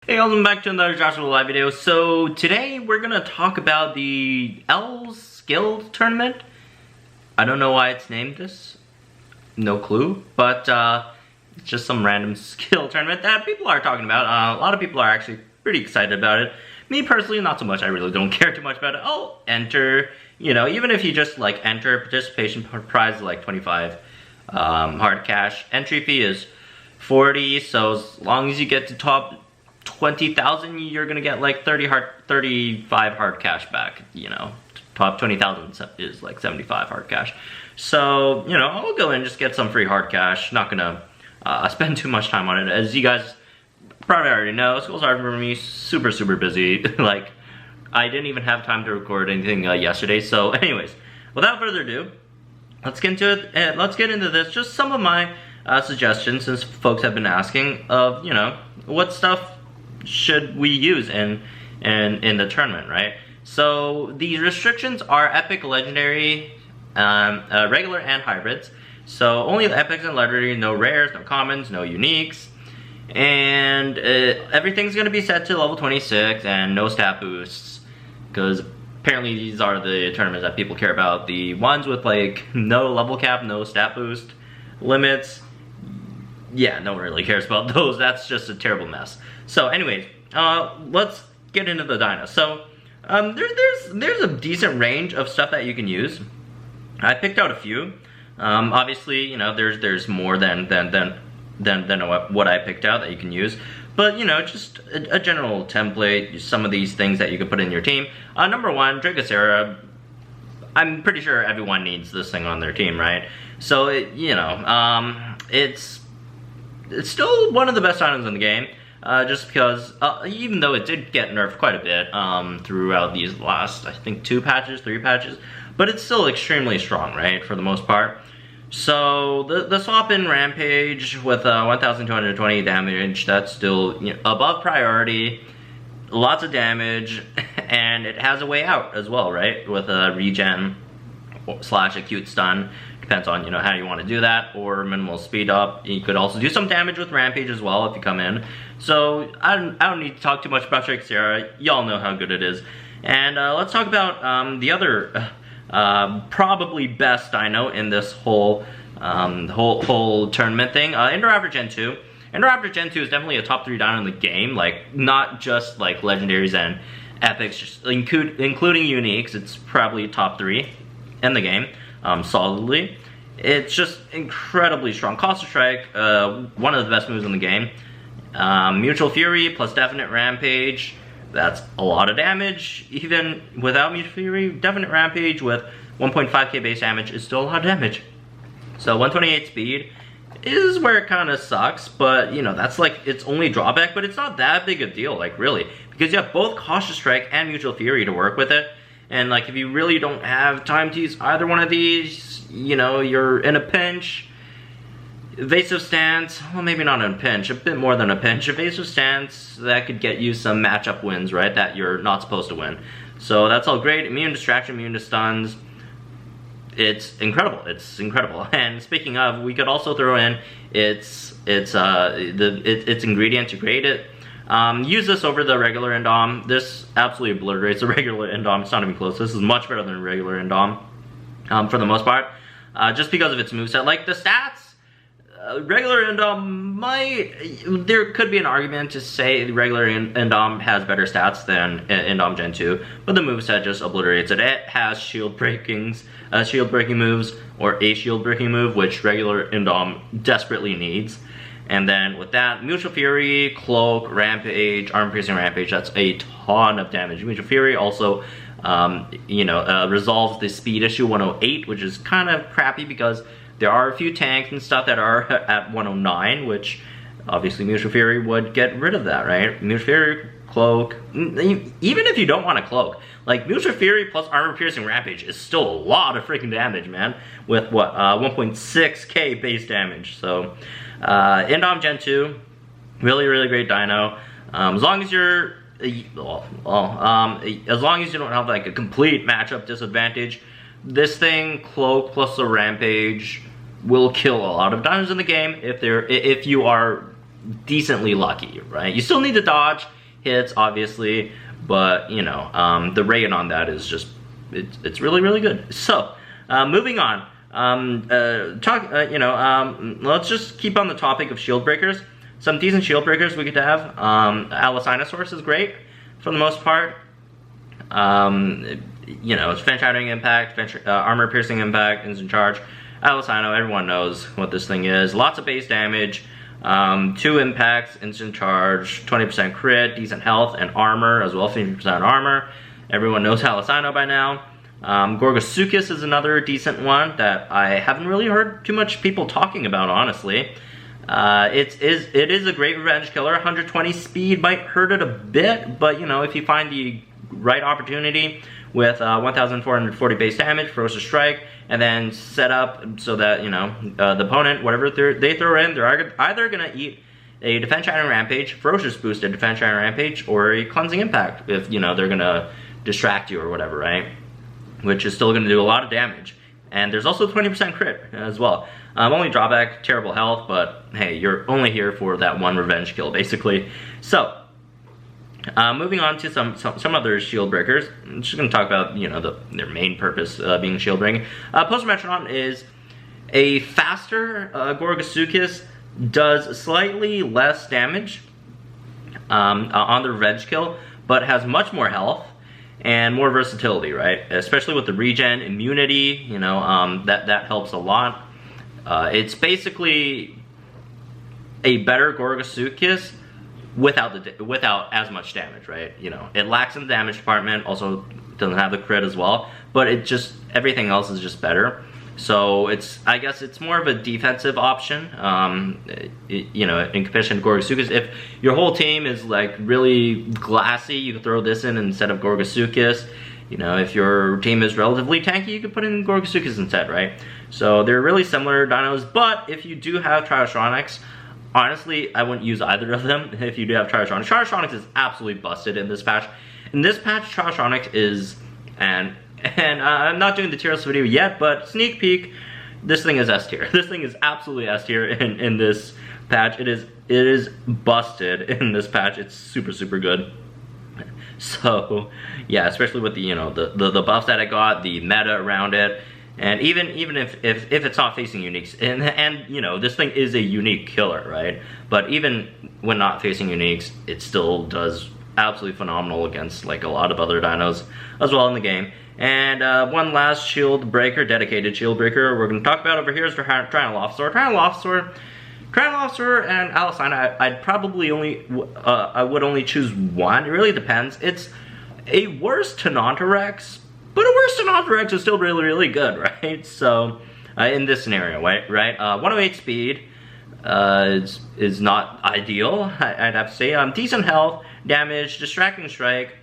Hey, welcome back to another Jurassic World Alive video. So today we're gonna talk about the Elves Guild tournament. I don't know why it's named this. No clue, but it's just some random skill tournament that people are talking about. A lot of people are actually pretty excited about it. Me personally, not so much. I really don't care too much about it. I'll enter, you know, even if you just like enter, participation prize is like 25 hard cash. Entry fee is 40, so as long as you get to top 20,000, you're gonna get like 35 hard cash back. You know, top 20,000 is like 75 hard cash. So, you know, I'll go in and just get some free hard cash. Not gonna spend too much time on it. As you guys probably already know, school's hard for me, super busy. Like, I didn't even have time to record anything yesterday. So anyways, without further ado, let's get into it. Let's get into this. Just some of my suggestions, since folks have been asking, of, you know, what stuff should we use in the tournament, right? So the restrictions are epic, legendary, regular, and hybrids. So only the epics and legendary, no rares, no commons, no uniques, and everything's gonna be set to level 26 and no stat boosts, because apparently these are the tournaments that people care about. The ones with like no level cap, no stat boost limits, yeah, no one really cares about those. That's just a terrible mess. So anyways, let's get into the dino. So there's a decent range of stuff that you can use. I picked out a few. Obviously, you know, there's more than what I picked out that you can use. But, you know, just a general template, some of these things that you could put in your team. Number one, Dragocera. I'm pretty sure everyone needs this thing on their team, right? So, it's still one of the best items in the game. Just because, even though it did get nerfed quite a bit throughout these last, I think, 3 patches, but it's still extremely strong, right, for the most part. So the swap in Rampage with 1,220 damage, that's still, you know, above priority, lots of damage, and it has a way out as well, right, with a regen / acute stun. Depends on, you know, how you want to do that, or minimal speed up. You could also do some damage with Rampage as well if you come in. So I don't need to talk too much about Dragocera. Y'all know how good it is. And let's talk about the other probably best dino in this whole tournament thing. Indoraptor Gen 2. Indoraptor Gen 2 is definitely a top 3 dino in the game. Like, not just like legendaries and epics, just including uniques. It's probably top 3 in the game. Solidly. It's just incredibly strong. Cost of Strike, one of the best moves in the game. Mutual Fury plus Definite Rampage, that's a lot of damage. Even without Mutual Fury, Definite Rampage with 1.5k base damage is still a lot of damage. So 128 speed is where it kind of sucks, but, you know, that's like its only drawback, but it's not that big a deal, like, really, because you have both Cautious Strike and Mutual Fury to work with it. And, like, if you really don't have time to use either one of these, you know, you're in a pinch. Evasive Stance, well, maybe not in a pinch, a bit more than a pinch. Evasive Stance, that could get you some matchup wins, right, that you're not supposed to win. So that's all great. Immune Distraction, immune to stuns. It's incredible. It's incredible. And speaking of, we could also throw in its ingredient to create it. Use this over the regular Indom. This absolutely obliterates the regular Indom. It's not even close. This is much better than regular Indom, for the most part. Just because of its moveset. Like, the stats, regular Indom there could be an argument to say the regular Indom has better stats than Indom Gen 2, but the moveset just obliterates it. It has shield breaking moves, or a shield breaking move, which regular Indom desperately needs. And then with that, Mutual Fury, Cloak, Rampage, Armor Piercing Rampage, that's a ton of damage. Mutual Fury also, resolves the speed issue 108, which is kind of crappy because there are a few tanks and stuff that are at 109, which obviously Mutual Fury would get rid of that, right? Mutual Fury, Cloak, even if you don't want to Cloak, like, Mutual Fury plus Armor Piercing Rampage is still a lot of freaking damage, man, with what, 1.6k base damage. So Indom Gen 2, really great dino. As long as you're, as long as you don't have like a complete matchup disadvantage, this thing, Cloak plus the Rampage, will kill a lot of dinos in the game if you are decently lucky, right? You still need to dodge. hits, obviously, but, you know, the rate on that is just, it's really, really good. So, moving on. Let's just keep on the topic of Shieldbreakers. Some decent Shieldbreakers we could have. Allosaurus is great, for the most part. You know, it's Fence Shattering Impact, Armor Piercing Impact, Instant Charge. Allosaurus, everyone knows what this thing is. Lots of base damage, 2 impacts, Instant Charge, 20% crit, decent health, and armor as well, 50% armor. Everyone knows Allosaurus by now. Gorgosuchus is another decent one that I haven't really heard too much people talking about, honestly. It is a great revenge killer. 120 speed might hurt it a bit, but you know, if you find the right opportunity with 1,440 base damage, Ferocious Strike, and then set up so that, you know, the opponent, whatever they throw in, they're either gonna eat a Defense Shattering Rampage, Ferocious boosted Defense Shattering Rampage, or a Cleansing Impact if, you know, they're gonna distract you or whatever, right? Which is still going to do a lot of damage. And there's also 20% crit as well. Only drawback, terrible health, but hey, you're only here for that one revenge kill, basically. So, moving on to some other Shieldbreakers. I'm just going to talk about, you know, their main purpose being Shieldbreaking. Post-Metrodon is a faster Gorgosuchus, does slightly less damage on the revenge kill, but has much more health and more versatility, right? Especially with the regen, immunity, you know, that helps a lot. It's basically a better Gorgosuchus without as much damage, right? You know, it lacks in the damage department, also doesn't have the crit as well, but it just, everything else is just better. So I guess it's more of a defensive option, you know, in comparison to Gorgosuchus. If your whole team is like really glassy, you can throw this in instead of Gorgosuchus. You know, if your team is relatively tanky, you can put in Gorgosuchus instead, right? So they're really similar dinos, but if you do have Triotronics, honestly, I wouldn't use either of them if you do have Triotronics. Triotronics is absolutely busted in this patch. In this patch, Triotronics is, and I'm not doing the tier list video yet, but sneak peek, this thing is S tier. This thing is absolutely S tier in this patch. It is busted in this patch. It's super, super good. So yeah, especially with the, you know, the buffs that I got, the meta around it, and even if it's not facing uniques, and you know, this thing is a unique killer, right? But even when not facing uniques, it still does absolutely phenomenal against like a lot of other dinos as well in the game. And one last Shieldbreaker, dedicated Shieldbreaker we're going to talk about over here is Tyrannolophosaur. Tyrannolophosaur and Allosaurus, I'd probably only, I would only choose one. It really depends. It's a worse Tenontorex, but a worse Tenontorex is still really, really good, right? So, in this scenario, right? 108 speed is not ideal, I'd have to say. Decent health, damage, Distracting Strike,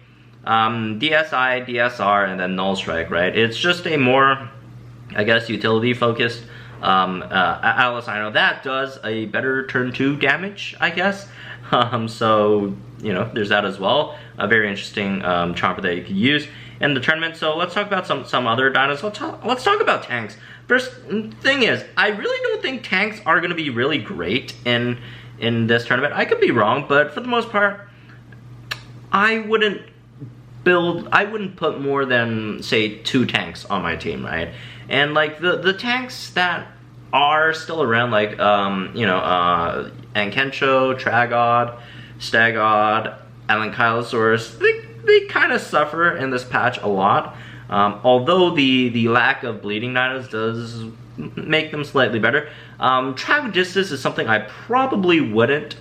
DSI, DSR, and then Null Strike, right? It's just a more, I guess, utility-focused Allosaurus. That does a better turn 2 damage, I guess. So, you know, there's that as well. A very interesting chomper that you could use in the tournament. So let's talk about some other dinos. Let's talk about tanks. First thing is, I really don't think tanks are going to be really great in this tournament. I could be wrong, but for the most part, I wouldn't put more than, say, 2 tanks on my team, right? And like the tanks that are still around, like you know, Ankensho, Tragod, Stagod, Alankylosaurus, they kind of suffer in this patch a lot. Although the lack of bleeding dinos does make them slightly better. Tragodistus is something I probably wouldn't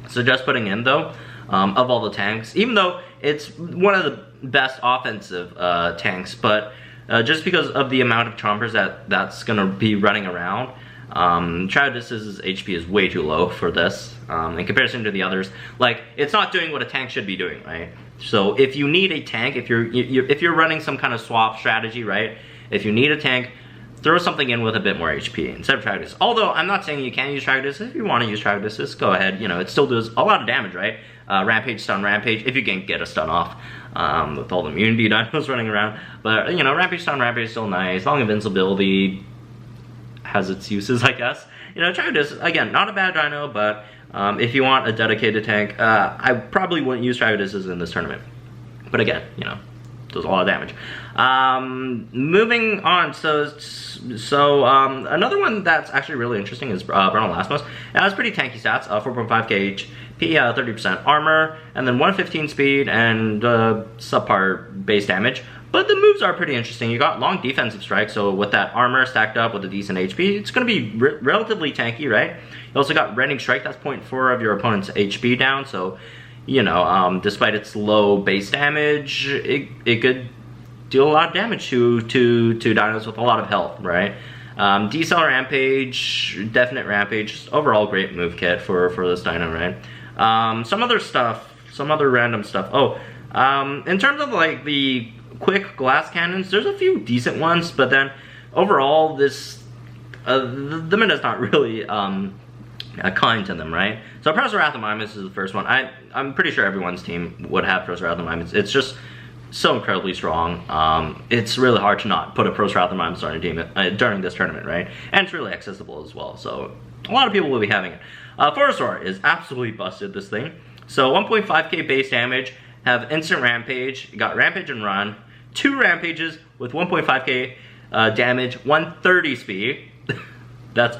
suggest putting in though, of all the tanks, even though it's one of the best offensive tanks, but just because of the amount of chompers that's gonna be running around, Tragodistus's HP is way too low for this, in comparison to the others. Like, it's not doing what a tank should be doing, right? So if you need a tank, if you're running some kind of swap strategy, right? If you need a tank, throw something in with a bit more HP instead of Tragodistus. Although, I'm not saying you can't use Tragodistus. If you want to use Tragodistus, go ahead. You know, it still does a lot of damage, right? Rampage, stun, Rampage, if you can get a stun off, with all the immunity dinos running around. But, you know, Rampage, stun, Rampage is still nice. Long invincibility has its uses, I guess. You know, Tragodistus, again, not a bad dino, but If you want a dedicated tank, I probably wouldn't use Tragedises in this tournament. But again, you know, does a lot of damage. Moving on, another one that's actually really interesting is Brontolasmos. It has pretty tanky stats, 4.5k HP, 30% armor, and then 115 speed and subpar base damage. But the moves are pretty interesting. You got long defensive strike, so with that armor stacked up with a decent HP, it's going to be relatively tanky, right? You also got rending strike, that's 0.4 of your opponent's HP down, so you know, despite its low base damage, it could deal a lot of damage to dinos with a lot of health, right? Decel Rampage, Definite Rampage, just overall great move kit for this dino, right? Some other stuff, some other random stuff. Oh, in terms of like the quick glass cannons, there's a few decent ones, but then overall this, the meta's not really kind to them, right? So Proceratomimus is the first one. I'm pretty sure everyone's team would have Proceratomimus. It's just so incredibly strong. It's really hard to not put a Proceratomimus on your team during this tournament, right? And it's really accessible as well, so a lot of people will be having it. Photosaur is absolutely busted, this thing. So 1.5k base damage, have instant rampage, you got rampage and run, 2 rampages with 1.5k damage, 130 speed. That's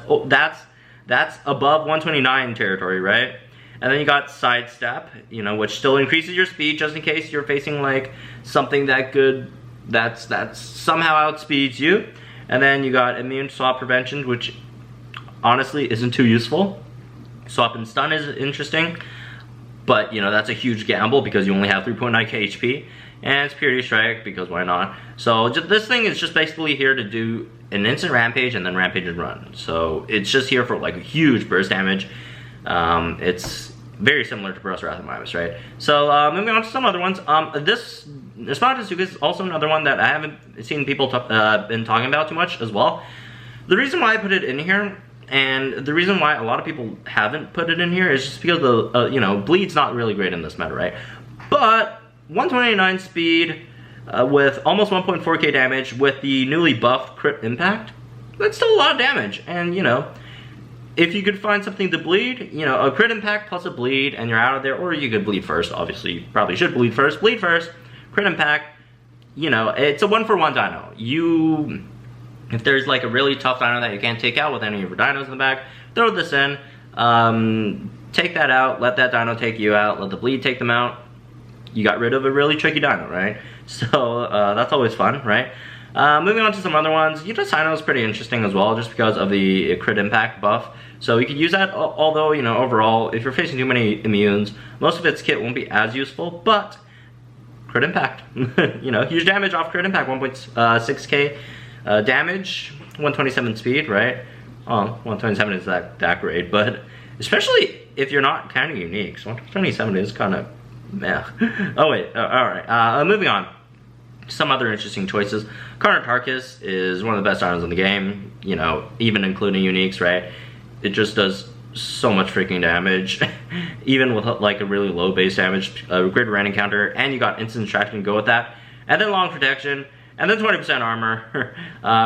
above 129 territory, right? And then you got sidestep, you know, which still increases your speed just in case you're facing like something that somehow outspeeds you. And then you got immune swap prevention, which honestly isn't too useful. Swap and stun is interesting, but you know, that's a huge gamble because you only have 3.9k HP. And it's Purity Strike because why not? So this thing is just basically here to do an instant rampage and then rampage and run. So it's just here for like a huge burst damage. It's very similar to Proceratomimus, right? So moving on to some other ones. This Spinotazuka is also another one that I haven't seen people been talking about too much as well. The reason why I put it in here, and the reason why a lot of people haven't put it in here, is just because the you know, bleed's not really great in this meta, right? But 129 speed with almost 1.4k damage with the newly buffed crit impact, that's still a lot of damage. And you know, if you could find something to bleed, you know, a crit impact plus a bleed and you're out of there, or you could bleed first, obviously you probably should bleed first, crit impact, you know, it's a 1-for-1 dino. If there's like a really tough dino that you can't take out with any of your dinos in the back, throw this in, take that out, let that dino take you out, let the bleed take them out. You got rid of a really tricky dino, right? So that's always fun, right? Moving on to some other ones, Dino is pretty interesting as well, just because of the crit impact buff. So you could use that, although, you know, overall, if you're facing too many immunes, most of its kit won't be as useful, but crit impact. You know, huge damage off crit impact, 1.6k damage, 127 speed, right? 127 is that great, but especially if you're not counting uniques, 127 is kind of meh. Oh wait, alright, moving on. Some other interesting choices. Carnotarchus is one of the best dinos in the game, you know, even including uniques, right? It just does so much freaking damage, even with like a really low base damage, grid random counter, and you got instant distraction to go with that, and then long protection, and then 20% armor,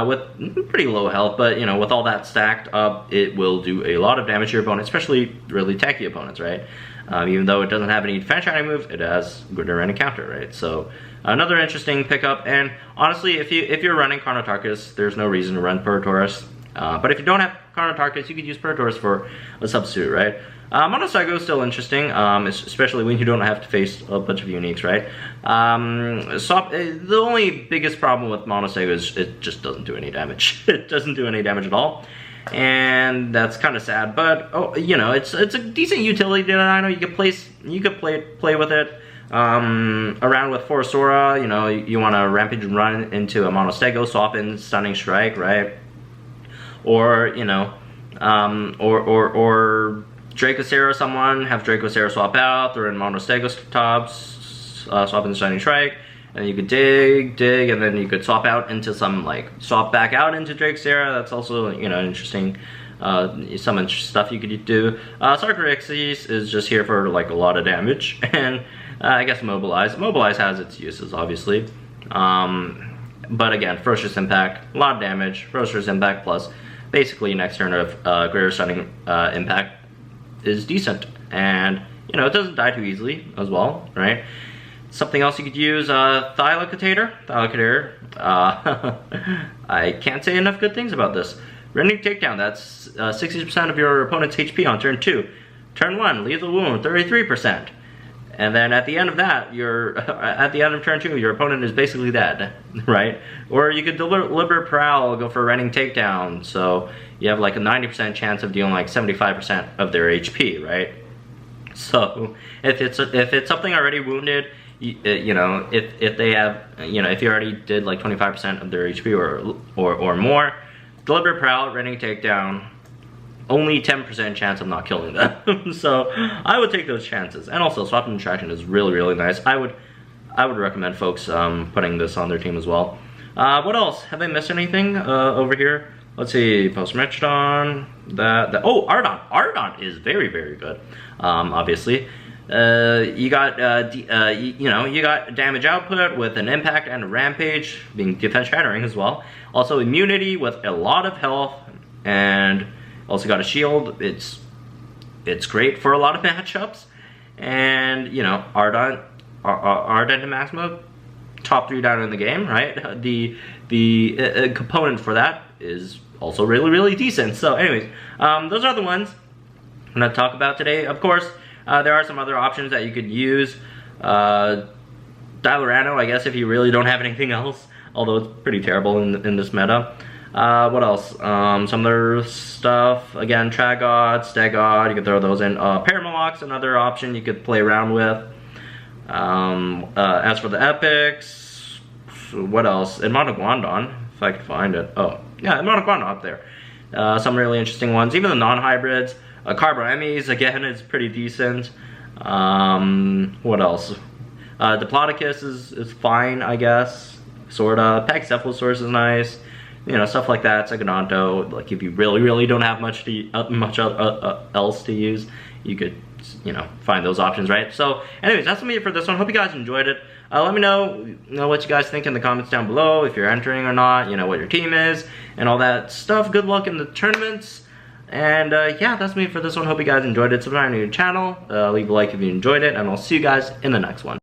with pretty low health, but you know, with all that stacked up, it will do a lot of damage to your opponent, especially really tanky opponents, right? Even though it doesn't have any defense shining moves, it has grid random counter, right? So another interesting pickup, and honestly, if you're running Carnotarchus, there's no reason to run Prototaurus. But if you don't have Carnotarchus, you could use Prototaurus for a substitute, right? Monocygo is still interesting, especially when you don't have to face a bunch of uniques, right? The only biggest problem with Monocygo is it just doesn't do any damage. It doesn't do any damage at all, and that's kind of sad. But you know, it's a decent utility dino. You could play with it. Around with Phorosora, you know, you want to rampage and run into a Monostego, swap in Stunning Strike, right? Or, you know, or Dracocera someone, have Dracocera swap out, throw in Monostego tops, swap in Stunning Strike, and you could dig, and then you could swap out into some, like, swap back out into Dracocera. That's also, you know, interesting. Some stuff you could do. Sarcoryxis is just here for, like, a lot of damage, and I guess Mobilize. Mobilize has its uses, obviously. But again, Ferocious Impact, a lot of damage. Ferocious Impact plus basically next turn of greater stunning impact. is decent, and you know, it doesn't die too easily as well, right? Something else you could use, Thylocator. I can't say enough good things about this. Rending Takedown, that's 60% of your opponent's HP on turn 2. Turn 1, Lethal Wound, 33%. And then at the end of that, at the end of turn 2, your opponent is basically dead, right? Or you could Deliberate Prowl, go for Rending Takedown, so you have like a 90% chance of dealing like 75% of their HP, right? So if it's something already wounded, you know, if they have, you know, if you already did like 25% of their HP or more, Deliberate Prowl, Rending Takedown, only 10% chance of not killing them. So I would take those chances. And also Swapping Distraction is really nice. I would recommend folks putting this on their team as well. What else? Have I missed anything over here? Let's see, Post-Metrodon, oh, Ardon. Ardon is very good, obviously. You got, you know, you got damage output with an impact and a rampage, being defense shattering as well. Also immunity with a lot of health, and also got a shield. It's great for a lot of matchups. And, you know, Ardon and Maxima, top 3 down in the game, right? The component for that is also really decent. So anyways, those are the ones I'm gonna talk about today. Of course, there are some other options that you could use. Dialorano, I guess, if you really don't have anything else, although it's pretty terrible in this meta. What else? Some other stuff. Again, Tragod, Stegod, you could throw those in. Paramalox, another option you could play around with. As for the epics, what else? Edmonoguandon, if I could find it. Oh, yeah, Edmonoguandon up there. Some really interesting ones. Even the non-hybrids. Carboemes, again, is pretty decent. What else? Diplodocus is fine, I guess. Sorta. Pachycephalosaurus is nice. You know, stuff like that. Secondonto, like if you really don't have much else to use, you could, you know, find those options, right? So, anyways, that's me for this one. Hope you guys enjoyed it. Let me know what you guys think in the comments down below, if you're entering or not, you know, what your team is, and all that stuff. Good luck in the tournaments. And yeah, that's me for this one. Hope you guys enjoyed it. Subscribe to the channel. Leave a like if you enjoyed it, and I'll see you guys in the next one.